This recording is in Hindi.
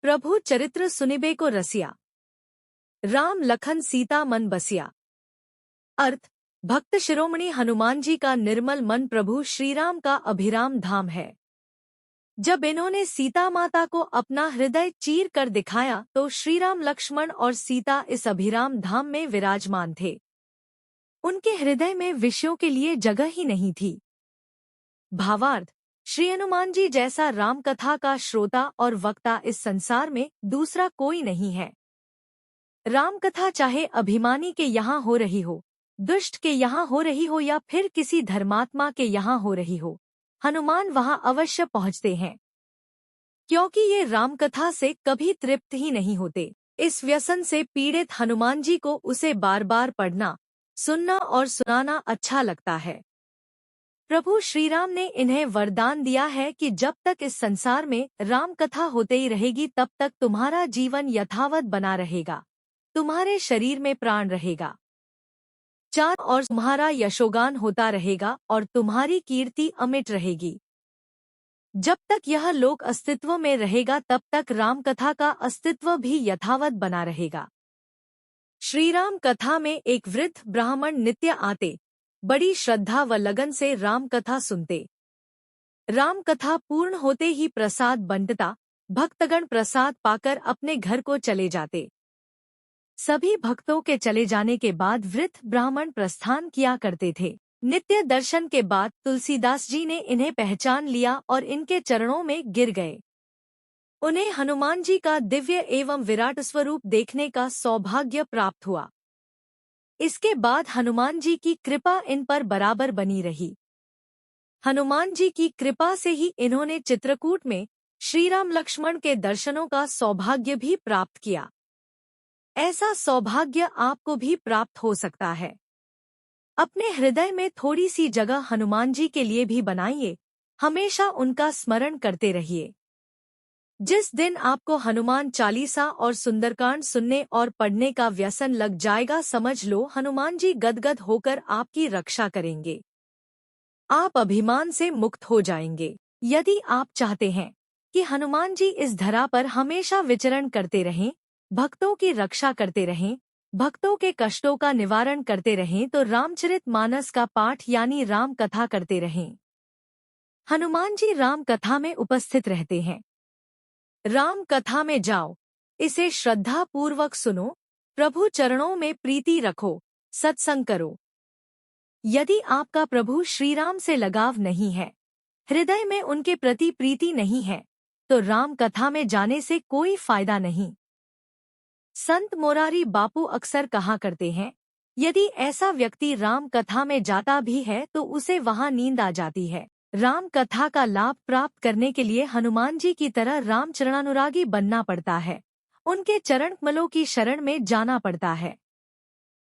प्रभु चरित्र सुनिबे को रसिया। राम लखन सीता मन बसिया। अर्थ, भक्त शिरोमणि हनुमान जी का निर्मल मन प्रभु श्रीराम का अभिराम धाम है। जब इन्होंने सीता माता को अपना हृदय चीर कर दिखाया तो श्रीराम लक्ष्मण और सीता इस अभिराम धाम में विराजमान थे। उनके हृदय में विषयों के लिए जगह ही नहीं थी। भावार्थ, श्री हनुमान जी जैसा राम कथा का श्रोता और वक्ता इस संसार में दूसरा कोई नहीं है। राम कथा चाहे अभिमानी के यहाँ हो रही हो, दुष्ट के यहाँ हो रही हो या फिर किसी धर्मात्मा के यहाँ हो रही हो, हनुमान वहाँ अवश्य पहुँचते हैं, क्योंकि ये राम कथा से कभी तृप्त ही नहीं होते। इस व्यसन से पीड़ित हनुमान जी को उसे बार बार पढ़ना, सुनना और सुनाना अच्छा लगता है। प्रभु श्रीराम ने इन्हें वरदान दिया है कि जब तक इस संसार में राम कथा होते ही रहेगी तब तक तुम्हारा जीवन यथावत बना रहेगा, तुम्हारे शरीर में प्राण रहेगा, चारों ओर तुम्हारा यशोगान होता रहेगा और तुम्हारी कीर्ति अमिट रहेगी। जब तक यह लोक अस्तित्व में रहेगा तब तक राम कथा का अस्तित्व भी यथावत बना रहेगा। श्रीराम कथा में एक वृद्ध ब्राह्मण नित्य आते, बड़ी श्रद्धा व लगन से राम कथा सुनते। राम कथा पूर्ण होते ही प्रसाद बंटता, भक्तगण प्रसाद पाकर अपने घर को चले जाते। सभी भक्तों के चले जाने के बाद वृद्ध ब्राह्मण प्रस्थान किया करते थे। नित्य दर्शन के बाद तुलसीदास जी ने इन्हें पहचान लिया और इनके चरणों में गिर गए। उन्हें हनुमान जी का दिव्य एवं विराट स्वरूप देखने का सौभाग्य प्राप्त हुआ। इसके बाद हनुमान जी की कृपा इन पर बराबर बनी रही। हनुमान जी की कृपा से ही इन्होंने चित्रकूट में श्रीराम लक्ष्मण के दर्शनों का सौभाग्य भी प्राप्त किया। ऐसा सौभाग्य आपको भी प्राप्त हो सकता है। अपने हृदय में थोड़ी सी जगह हनुमान जी के लिए भी बनाइए, हमेशा उनका स्मरण करते रहिए। जिस दिन आपको हनुमान चालीसा और सुंदरकांड सुनने और पढ़ने का व्यसन लग जाएगा, समझ लो हनुमान जी गदगद होकर आपकी रक्षा करेंगे। आप अभिमान से मुक्त हो जाएंगे। यदि आप चाहते हैं कि हनुमान जी इस धरा पर हमेशा विचरण करते रहें, भक्तों की रक्षा करते रहें, भक्तों के कष्टों का निवारण करते रहें, तो रामचरितमानस का पाठ यानी राम कथा करते रहें। हनुमान जी राम कथा में उपस्थित रहते हैं। राम कथा में जाओ, इसे श्रद्धा पूर्वक सुनो, प्रभु चरणों में प्रीति रखो, सत्संग करो। यदि आपका प्रभु श्रीराम से लगाव नहीं है, हृदय में उनके प्रति प्रीति नहीं है, तो राम कथा में जाने से कोई फायदा नहीं। संत मोरारी बापू अक्सर कहा करते हैं, यदि ऐसा व्यक्ति राम कथा में जाता भी है तो उसे वहां नींद आ जाती है। राम कथा का लाभ प्राप्त करने के लिए हनुमान जी की तरह राम चरणानुरागी बनना पड़ता है, उनके चरण कमलों की शरण में जाना पड़ता है।